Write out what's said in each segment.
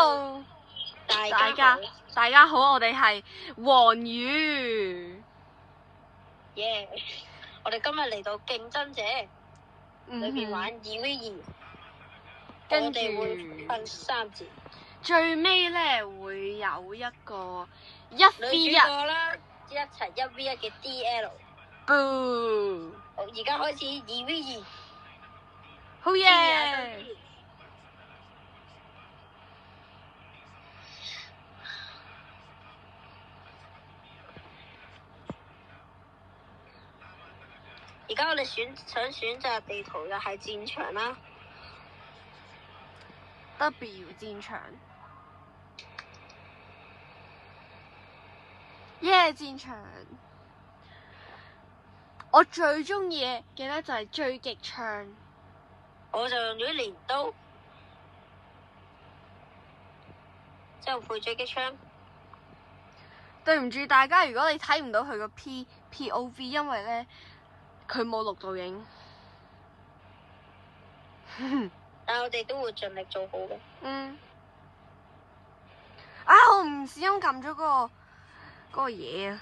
Hello，大家好，我哋係黃魚。耶！我哋今日嚟到競爭者裏邊玩2v2，跟我哋會分3節，最尾咧會有一個女1v1。主角啦，一齊1v1嘅 DL。好，而家開始2v2。好耶！而家我哋想選擇地圖就係戰場啦。W 戰場。耶！戰場。我最中意嘅咧就係狙擊槍。我就用咗鐮刀，之後配狙擊槍。對唔住大家，如果你睇唔到佢個 POV， 因為咧佢冇錄到影。但係我哋都會盡力做好嘅。我唔小心撳咗嗰個嘢啊！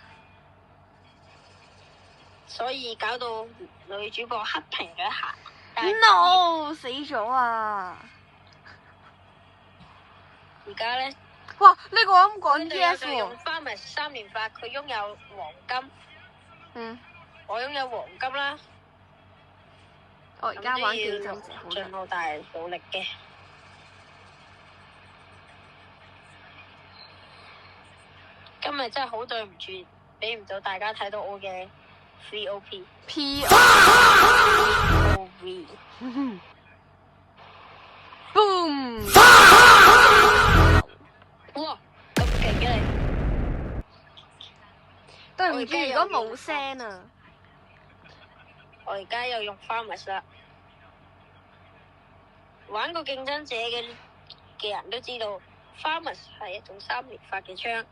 所以搞到女主角黑屏咗一下。No， 死咗啊！而家咧，哇！呢個咁講 yes 就用翻咪3連發，佢擁有黃金。我擁有黃金啦。我而家玩競爭者，盡好大努力嘅。今日真係好對唔住，俾唔到大家睇到我嘅 VOP。POV。Boom！ 哇！咁勁嘅你。對唔住，如果冇聲啊。我而家又用 Farmers 啦。玩過競爭者嘅人都知道 ，Farmers 係一種3連發嘅槍，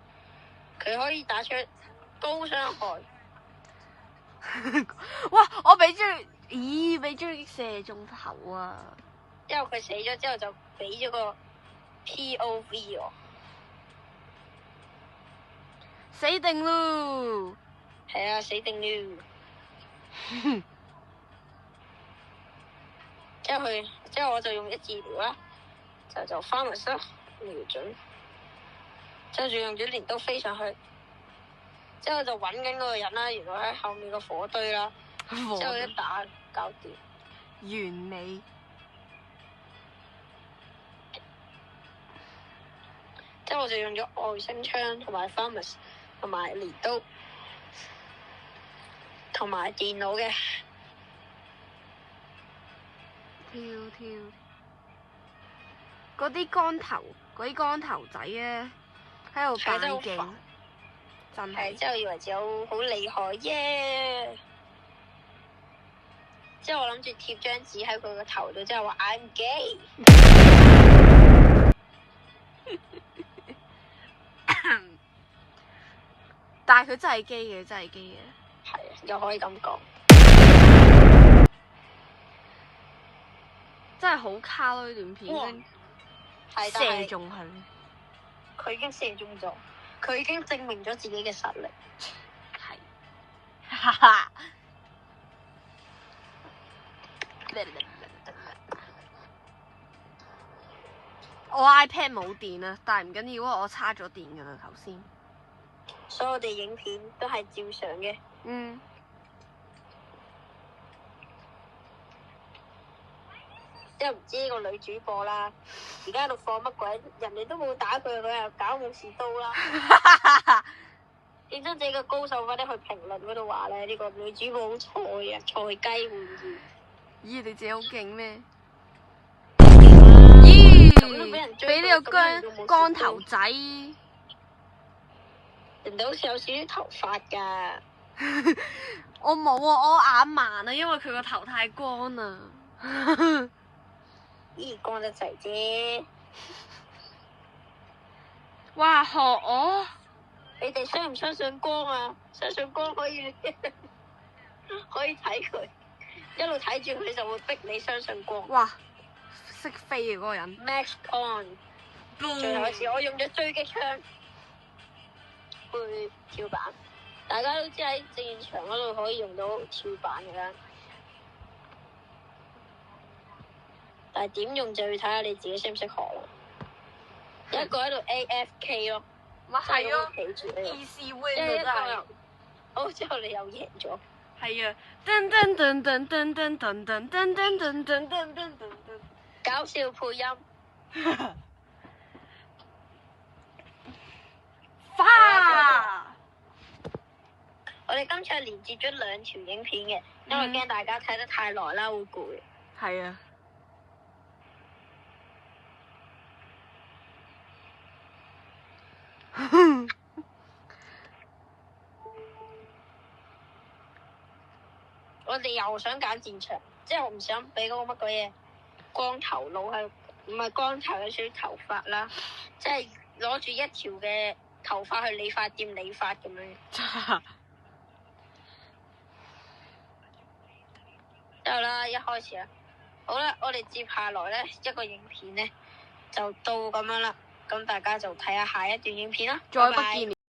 佢可以打出高傷害。哇！我俾狙擊射中頭啊！之後佢死咗之後就俾咗個 POV 我。死定嚕！係啊，死定嚕！之後我就用一治療啦，就 Farmers 啦，瞄準，之後仲用咗鐮刀飛上去，之後就揾緊嗰個人啦，原來喺後面個火堆啦，之後一打搞掂，完美。之後我就用咗外星槍同埋 Farmers 同埋鐮刀同埋電腦嘅。跳嗰啲光頭仔咧喺度扮勁，真係。之後以為自己好厲害耶！之後我諗住貼張紙喺佢個頭度，之後話 I'm gay。但係佢真係基嘅。係啊，又可以咁講。真係好卡咯！呢段片射中佢，佢已經射中咗，佢已經證明咗自己嘅實力。係，哈哈。我 iPad 冇電啊，但係唔緊要啊，我叉咗電㗎啦頭先。所以我哋影片都係照常嘅。即係唔知呢個女主播啦，而家喺度放乜鬼？人哋都冇打佢，佢又搞武士刀啦。競爭者嘅高手快啲去評論嗰度話咧，呢個女主播好菜啊，菜雞玩意。咦？你自己好勁咩？咦？俾呢個光頭仔。人哋好似有少少頭髮㗎。我冇啊，我眼盲啊，因為佢個頭太光啦。咦，光得滯啫！哇，學我！你哋相唔相信光啊？相信光可以可以睇佢，一路睇住佢就會逼你相信光。哇，識飛嘅嗰個人。Max on。最後一次，我用咗狙擊槍去跳板。大家都知喺戰場嗰度可以用到跳板㗎啦，但係點用就要睇下你自己識唔識學啦。一個喺度 AFK 咯，咪係咯，企住呢度， easy win 即係一啊真係。個好之後你又贏咗。係啊，噔噔噔噔噔噔噔噔噔噔噔噔噔噔噔。搞笑配音。花。我哋今次係連接咗2條影片嘅，因為驚大家睇得太耐啦，會攰。係啊。我哋又想揀戰場，即係我唔想俾嗰個乜鬼嘢光頭佬係，唔係光頭有少少頭髮啦，即係攞住一條嘅頭髮去理髮店理髮咁樣。之後啦，一開始啦，好啦，我哋接下來咧一個影片咧就到咁樣啦，咁大家就睇下下一段影片啦。再不拜拜見。